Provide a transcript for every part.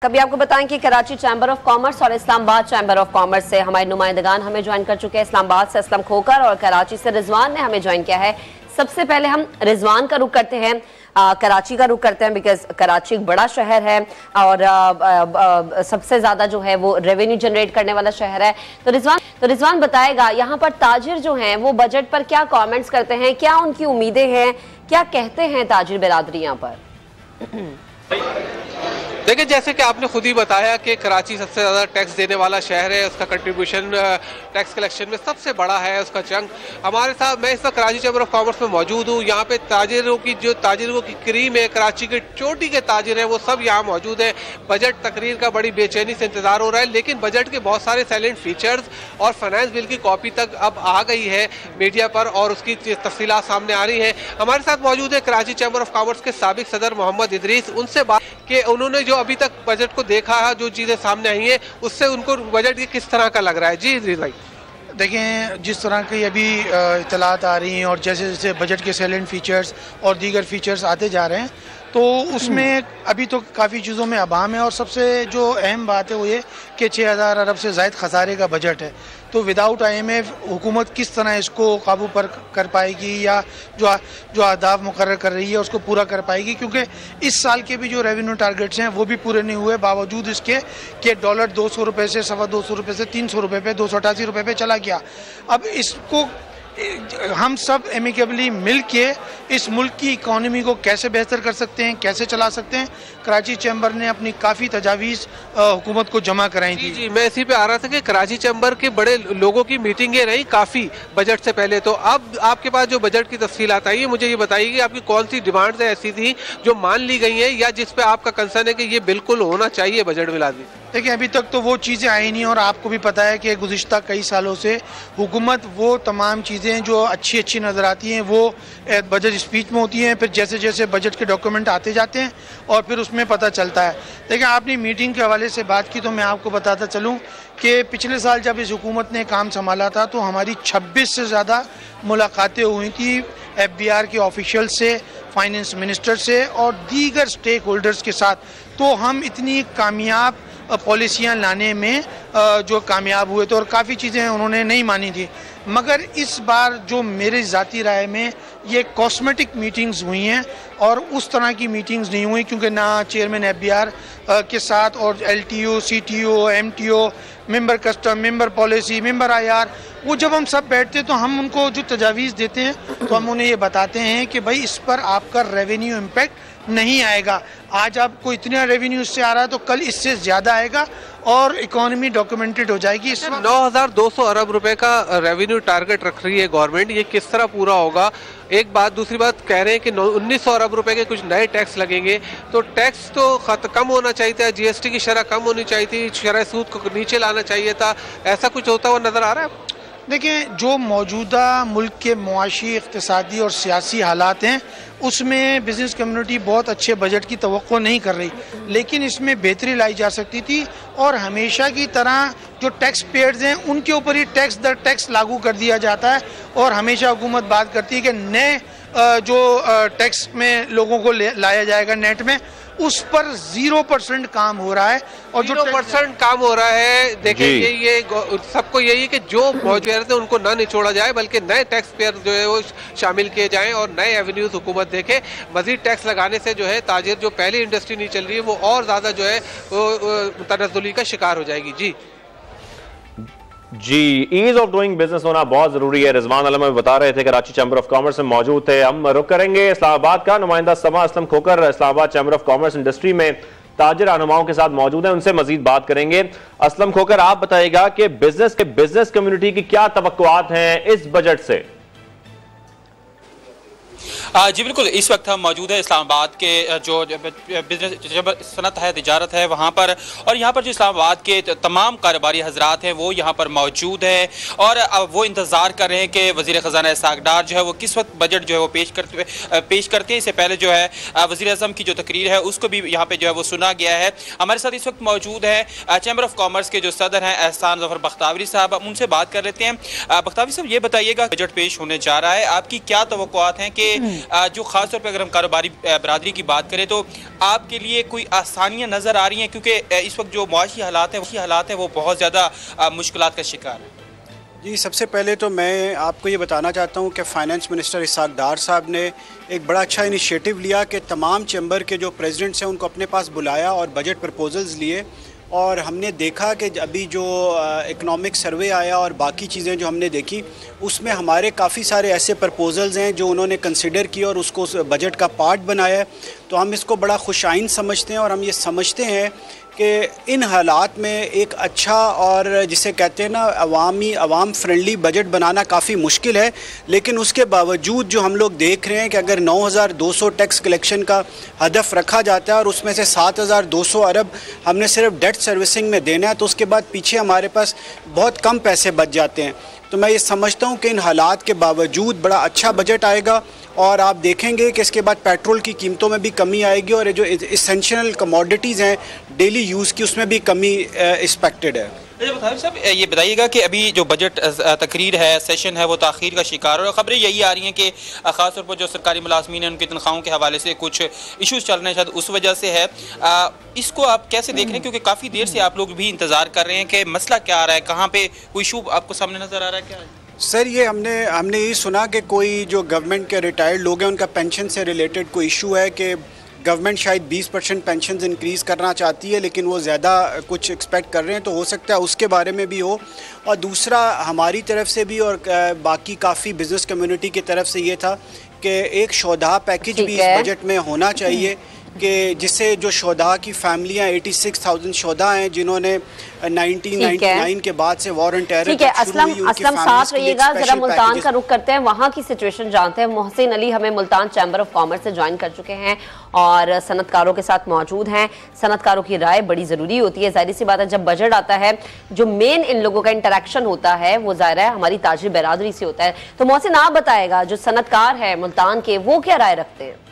कभी आपको बताएं कि कराची चैम्बर ऑफ कॉमर्स और इस्लामाबाद चैम्बर ऑफ कॉमर्स से हमारे नुमाइंदगान हमें ज्वाइन कर चुके हैं। इस्लामाबाद से असलम खोकर और कराची से रिजवान ने हमें ज्वाइन किया है। सबसे पहले हम रिजवान का रुख करते हैं, कराची का रुख करते हैं, बिकॉज कराची एक बड़ा शहर है और सबसे ज्यादा जो है वो रेवेन्यू जनरेट करने वाला शहर है। तो रिजवान बताएगा यहाँ पर ताजिर जो हैं वो बजट पर क्या कमेंट्स करते हैं, क्या उनकी उम्मीदें हैं, क्या कहते हैं ताजिर बिरादरी यहाँ पर। देखिए, जैसे कि आपने खुद ही बताया कि कराची सबसे ज़्यादा टैक्स देने वाला शहर है, उसका कंट्रीब्यूशन टैक्स कलेक्शन में सबसे बड़ा है, उसका चंक। हमारे साथ मैं इस वक्त कराची चैम्बर ऑफ कॉमर्स में मौजूद हूँ। यहाँ पे ताजिरों की क्रीम है, कराची के चोटी के ताजिर हैं, वो सब यहाँ मौजूद है। बजट तकरीर का बड़ी बेचैनी से इंतजार हो रहा है, लेकिन बजट के बहुत सारे साइलेंट फीचर्स और फाइनेंस बिल की कॉपी तक अब आ गई है मीडिया पर और उसकी तफसीलात सामने आ रही हैं। हमारे साथ मौजूद है कराची चैम्बर ऑफ कॉमर्स के साबिक सदर मोहम्मद इदरीस। उनसे बात कि उन्होंने जो अभी तक बजट को देखा है, जो चीजें सामने आई हैं, उससे उनको बजट किस तरह का लग रहा है। जी इदरीस भाई। देखें, जिस तरह की अभी इतलात आ रही हैं और जैसे जैसे बजट के साइलेंट फीचर्स और दीगर फीचर्स आते जा रहे हैं, तो उसमें अभी तो काफ़ी चीज़ों में अभाम है। और सबसे जो अहम बात है वो ये कि 6000 अरब से ज़ायद खसारे का बजट है। तो विदाउट IMF हुकूमत किस तरह इसको काबू पर कर पाएगी या जो अहदाफ मुकर्रर कर रही है उसको पूरा कर पाएगी, क्योंकि इस साल के भी जो रेवेन्यू टारगेट्स हैं वो भी पूरे नहीं हुए, बावजूद इसके कि डॉलर 200 रुपये से 225 रुपये से 300 रुपये पे 288 रुपये पे चला गया। अब इसको हम सब एमिकेबली मिल के इस मुल्क की इकॉनमी को कैसे बेहतर कर सकते हैं, कैसे चला सकते हैं, कराची चैम्बर ने अपनी काफ़ी तजावीज़ हुकूमत को जमा कराई थी। जी, मैं इसी पे आ रहा था कि कराची चैम्बर के बड़े लोगों की मीटिंगें रही काफ़ी बजट से पहले। तो अब आपके पास जो बजट की तफसीलात आई है, मुझे ये बताइए कि आपकी कौन सी डिमांड्स ऐसी थी जो मान ली गई हैं या जिस पे आपका कंसर्न है कि ये बिल्कुल होना चाहिए बजट में लाजमी। देखिए, अभी तक तो वो चीज़ें आई नहीं और आपको भी पता है कि गुज़िश्ता कई सालों से हुकूमत वो तमाम चीज़ें जो अच्छी अच्छी नज़र आती हैं वो बजट स्पीच में होती हैं, फिर जैसे जैसे बजट के डॉक्यूमेंट आते जाते हैं और फिर उसमें पता चलता है। देखिए, आपने मीटिंग के हवाले से बात की तो मैं आपको बताता चलूँ कि पिछले साल जब इस हुकूमत ने काम संभाला था तो हमारी 26 से ज़्यादा मुलाकातें हुई थी FBR के ऑफिशियल से, फाइनेंस मिनिस्टर से और दीगर स्टेक होल्डर्स के साथ। तो हम इतनी कामयाब पॉलिसियाँ लाने में जो कामयाब हुए थे और काफ़ी चीज़ें उन्होंने नहीं मानी थी। मगर इस बार जो मेरी ज़ाती राय में ये कॉस्मेटिक मीटिंग्स हुई हैं और उस तरह की मीटिंग्स नहीं हुई, क्योंकि ना चेयरमैन FBR के साथ और LTO, CTO, MTO, member custom, member policy, member IR, वो जब हम सब बैठते तो हम उनको जो तजावीज़ देते हैं तो हम उन्हें ये बताते हैं कि भाई इस पर आपका रेवेन्यू इम्पैक्ट नहीं आएगा। आज आपको इतना रेवेन्यू इससे आ रहा है तो कल इससे ज़्यादा आएगा और इकोनॉमी डॉक्यूमेंटेड हो जाएगी। 9200 अरब रुपए का रेवेन्यू टारगेट रख रही है गवर्नमेंट, ये किस तरह पूरा होगा? एक बात, दूसरी बात कह रहे हैं कि 1900 अरब रुपए के कुछ नए टैक्स लगेंगे, तो टैक्स तो कम होना चाहिए था, GST की शरह कम होनी चाहिए थी, शरह सूद को नीचे लाना चाहिए था। ऐसा कुछ होता हुआ नज़र आ रहा है? देखिए, जो मौजूदा मुल्क के मुआशी, इक़्तिसादी और सियासी हालात हैं उसमें बिज़नेस कम्युनिटी बहुत अच्छे बजट की तवक्को नहीं कर रही, लेकिन इसमें बेहतरी लाई जा सकती थी और हमेशा की तरह जो टैक्स पेयर्स हैं उनके ऊपर ही टैक्स दर टैक्स लागू कर दिया जाता है। और हमेशा हुकूमत बात करती है कि नए जो टैक्स में लोगों को लाया जाएगा नेट में, उस पर 0% काम हो रहा है और जो 0% काम हो रहा है। देखिए, ये सबको यही है कि जो मौजूद है उनको ना निचोड़ा जाए, बल्कि नए टैक्स पेयर जो है वो शामिल किए जाएं और नए एवेन्यूज हुकूमत देखे। मजीद टैक्स लगाने से जो है ताजिर, जो पहली इंडस्ट्री नहीं चल रही है, वो और ज़्यादा जो है वो तनज़्ज़ुली का शिकार हो जाएगी। जी, ईज ऑफ डूइंग बिजनेस होना बहुत जरूरी है। रिजवान आलम में बता रहे थे, कराची चैम्बर ऑफ कॉमर्स में मौजूद थे। हम रुक करेंगे इस्लामाबाद का। नुमाइंदा Samaa Aslam Khokhar Islamabad chamber of commerce industry में ताजिर रहनुमाओं के साथ मौजूद हैं, उनसे मजीद बात करेंगे। असलम खोकर, आप बताइएगा कि बिजनेस कम्युनिटी की क्या तवक्कुआत हैं इस बजट से? जी बिल्कुल, इस वक्त हम मौजूद है इस्लामाबाद के जो बिजनेस सनत है, तिजारत है वहाँ पर, और यहाँ पर जो इस्लामाबाद के तमाम कारोबारी हजरात हैं वो यहाँ पर मौजूद हैं और वो इंतज़ार कर रहे हैं कि वज़ीर ख़ज़ाना इसहाक़ डार जो है वो किस वक्त बजट जो है वो पेश करते हैं। इससे पहले जो है वज़ीर आज़म की जो तकरीर है उसको भी यहाँ पर जो है वो सुना गया है। हमारे साथ इस वक्त मौजूद है चैम्बर ऑफ कॉमर्स के जो सदर हैं एहसान ज़फ़र बख्तावरी साहब, हम उनसे बात कर लेते हैं। बख्तावरी साहब, ये बताइएगा, बजट पेश होने जा रहा है, आपकी क्या तवक्कुआत हैं कि जो ख़ास तौर पर अगर हम कारोबारी बरादरी की बात करें तो आपके लिए कोई आसानियाँ नज़र आ रही हैं, क्योंकि इस वक्त जो मुआशी हालात हैं वो बहुत ज़्यादा मुश्किलात का शिकार है? जी, सबसे पहले तो मैं आपको ये बताना चाहता हूँ कि फ़ाइनेंस मिनिस्टर इसाक डार साहब ने एक बड़ा अच्छा इनिशिएटिव लिया कि तमाम चैम्बर के जो प्रेसिडेंट्स हैं उनको अपने पास बुलाया और बजट प्रपोजल्स लिए, और हमने देखा कि अभी जो इकनॉमिक सर्वे आया और बाकी चीज़ें जो हमने देखी उसमें हमारे काफ़ी सारे ऐसे प्रपोजल्स हैं जो उन्होंने कंसिडर किए और उसको बजट का पार्ट बनाया है। तो हम इसको बड़ा खुशाइन समझते हैं और हम ये समझते हैं कि इन हालात में एक अच्छा और जिसे कहते हैं ना अवाम फ्रेंडली बजट बनाना काफ़ी मुश्किल है, लेकिन उसके बावजूद जो हम लोग देख रहे हैं कि अगर 9,200 टैक्स कलेक्शन का हदफ रखा जाता है और उसमें से 7,200 अरब हमने सिर्फ डेट सर्विसिंग में देना है, तो उसके बाद पीछे हमारे पास बहुत कम पैसे बच जाते हैं। तो मैं ये समझता हूँ कि इन हालात के बावजूद बड़ा अच्छा बजट आएगा और आप देखेंगे कि इसके बाद पेट्रोल की कीमतों में भी कमी आएगी और जो इसेंशियल कमोडिटीज़ हैं डेली यूज़ की उसमें भी कमी एक्सपेक्टेड है। साहब ये बताइएगा कि अभी जो बजट तकरीर है, सेशन है, वो ताख़ीर का शिकार है और ख़बरें यही आ रही हैं कि ख़ास तौर पर जो सरकारी मुलाज़मीन हैं उनकी तनख्वाहों के हवाले से कुछ इशूज़ चल रहे हैं, शायद उस वजह से है। इसको आप कैसे देख रहे हैं, क्योंकि काफ़ी देर से आप लोग भी इंतज़ार कर रहे हैं कि मसला क्या आ रहा है, कहाँ पे कोई इशू आपको सामने नज़र आ रहा है? क्या है सर, ये हमने ये सुना कि कोई जो गवर्नमेंट के रिटायर्ड लोग हैं उनका पेंशन से रिलेटेड कोई इशू है कि गवर्नमेंट शायद 20% पेंशन इंक्रीज़ करना चाहती है, लेकिन वो ज़्यादा कुछ एक्सपेक्ट कर रहे हैं, तो हो सकता है उसके बारे में भी हो। और दूसरा हमारी तरफ से भी और बाकी काफ़ी बिज़नेस कम्युनिटी की तरफ से ये था कि एक शोधा पैकेज भी इस बजट में होना चाहिए कि जिससे जो शोधा की फैमिलियाँ 86,000 शोधा हैं जिन्होंने 1999 के बाद से वॉर एंड टेरर ठीक है। असलम साथ रहिएगा, जरा मुल्तान का रुख करते हैं, वहाँ की सिचुएशन जानते हैं। मोहसिन अली हमें मुल्तान चैम्बर ऑफ कॉमर्स से ज्वाइन कर चुके हैं और सनतकारों के साथ मौजूद हैं। सनतकारों की राय बड़ी ज़रूरी होती है, जाहिर सी बात है। जब बजट आता है जो मेन इन लोगों का इंटरेक्शन होता है वो ज़ाहिर है हमारी ताजिर बरादरी से होता है। तो मोहसिन आप बताएगा, जो सनतकार है मुल्तान के वो क्या राय रखते हैं?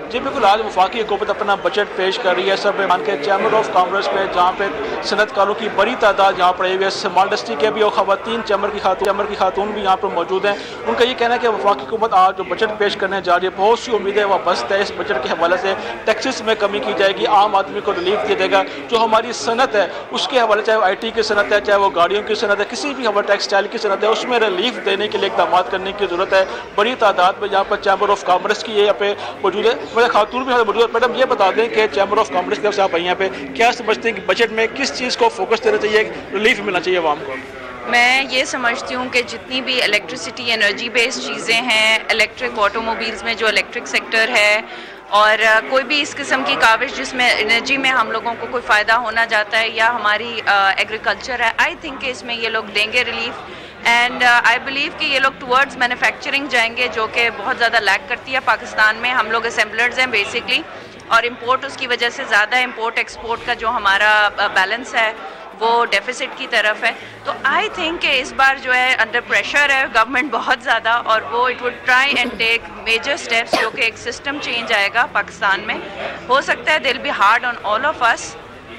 जी बिल्कुल, आज वफाकी हुकूमत अपना बजट पेश कर रही है सब मान के चैम्बर ऑफ कॉमर्स में, जहाँ पे सनतकारों की बड़ी तादाद यहाँ पड़ी हुई है। स्मॉल इंडस्ट्री के भी और ख़वातीन चैम्बर की खातून भी यहाँ पर मौजूद हैं। उनका ये कहना है कि वफाकी हुकूमत आज जो बजट पेश करने जा रही है बहुत सी उम्मीदें वह बस्त है। इस बजट के हवाले से टैक्सेस में कमी की जाएगी, आम आदमी को रिलीफ दिया जाएगा। जो हमारी सनत है उसके हवाले, चाहे वो IT की सनत है, चाहे वो गाड़ियों की सनत है, किसी भी हमारे टेक्सटाइल की सनत है, उसमें रिलीफ देने के लिए इक़दाम करने की ज़रूरत है। बड़ी तादाद में यहाँ पर चैम्बर ऑफ कॉमर्स की यहाँ पे मौजूद है, मेरे खातून भी मौजूद है। मैडम ये बता दें कि चैम्बर ऑफ कॉमर्स की तरफ से आप यहाँ पे क्या समझते हैं कि बजट में किस चीज़ को फोकस देना चाहिए, रिलीफ मिलना चाहिए आवाम को? मैं ये समझती हूँ कि जितनी भी इलेक्ट्रिसिटी एनर्जी बेस्ड चीज़ें हैं, इलेक्ट्रिक ऑटोमोबाइल्स में जो इलेक्ट्रिक सेक्टर है और कोई भी इस किस्म की काविश जिसमें एनर्जी में हम लोगों को कोई फ़ायदा होना जाता है या हमारी एग्रीकल्चर है, आई थिंक कि इसमें ये लोग देंगे रिलीफ। एंड आई बिलीव कि ये लोग टुवर्ड्स मैन्युफैक्चरिंग जाएंगे जो कि बहुत ज़्यादा लैक करती है पाकिस्तान में। हम लोग असेंबलर्स हैं बेसिकली और इंपोर्ट उसकी वजह से ज़्यादा इंपोर्ट एक्सपोर्ट का जो हमारा बैलेंस है वो डेफिसिट की तरफ है। तो आई थिंक कि इस बार जो है अंडर प्रेशर है गवर्नमेंट बहुत ज़्यादा और वो it would try and take major steps जो कि एक सिस्टम चेंज आएगा पाकिस्तान में। हो सकता है they will be hard on all of us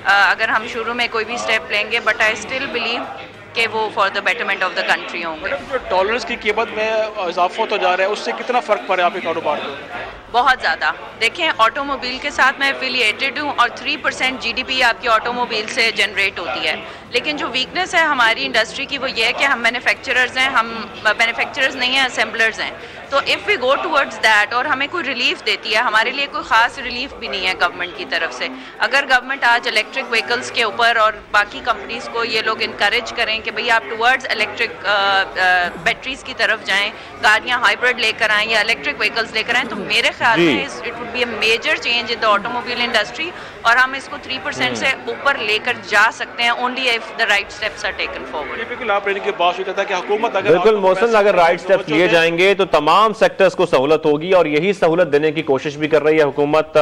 अगर हम शुरू में कोई भी स्टेप लेंगे, बट आई स्टिल बिलीव कि वो for the betterment of the country होंगे। जो डॉलर्स की कीमत में इजाफा होता जा रहा है उससे कितना फ़र्क पड़ रहा है आपके कारोबार को? बहुत ज़्यादा। देखें, ऑटोमोबाइल के साथ मैं एफिलिएटेड हूँ और 3% GDP आपकी ऑटोमोबाइल से जनरेट होती है, लेकिन जो वीकनेस है हमारी इंडस्ट्री की वो ये है कि हम मैन्युफैक्चरर्स हैं, हम मैन्युफैक्चरर्स नहीं हैं, असेंबलर्स हैं। तो if we go towards that और हमें कोई रिलीफ देती है, हमारे लिए कोई ख़ास रिलीफ भी नहीं है गवर्नमेंट की तरफ से। अगर गवर्नमेंट आज इलेक्ट्रिक व्हीकल्स के ऊपर और बाकी कंपनीज़ को ये लोग इनकरेज करें कि भई आप टुवर्ड्स इलेक्ट्रिक बैटरीज़ की तरफ जाएँ, गाड़ियाँ हाइब्रिड लेकर आएँ या इलेक्ट्रिक व्हीकल्स लेकर आएँ, तो मेरे ख्याल में it would be a major change in the automobile industry और हम इसको 3% से ऊपर लेकर जा सकते हैं only if the right steps are taken forward. बिल्कुल, आप की बात कहता है कि हुकूमत अगर बिल्कुल मोहसिन, अगर राइट स्टेप्स लिए जाएंगे तो तमाम सेक्टर्स को सहूलत होगी और यही सहूलत देने की कोशिश भी कर रही है हुकूमत।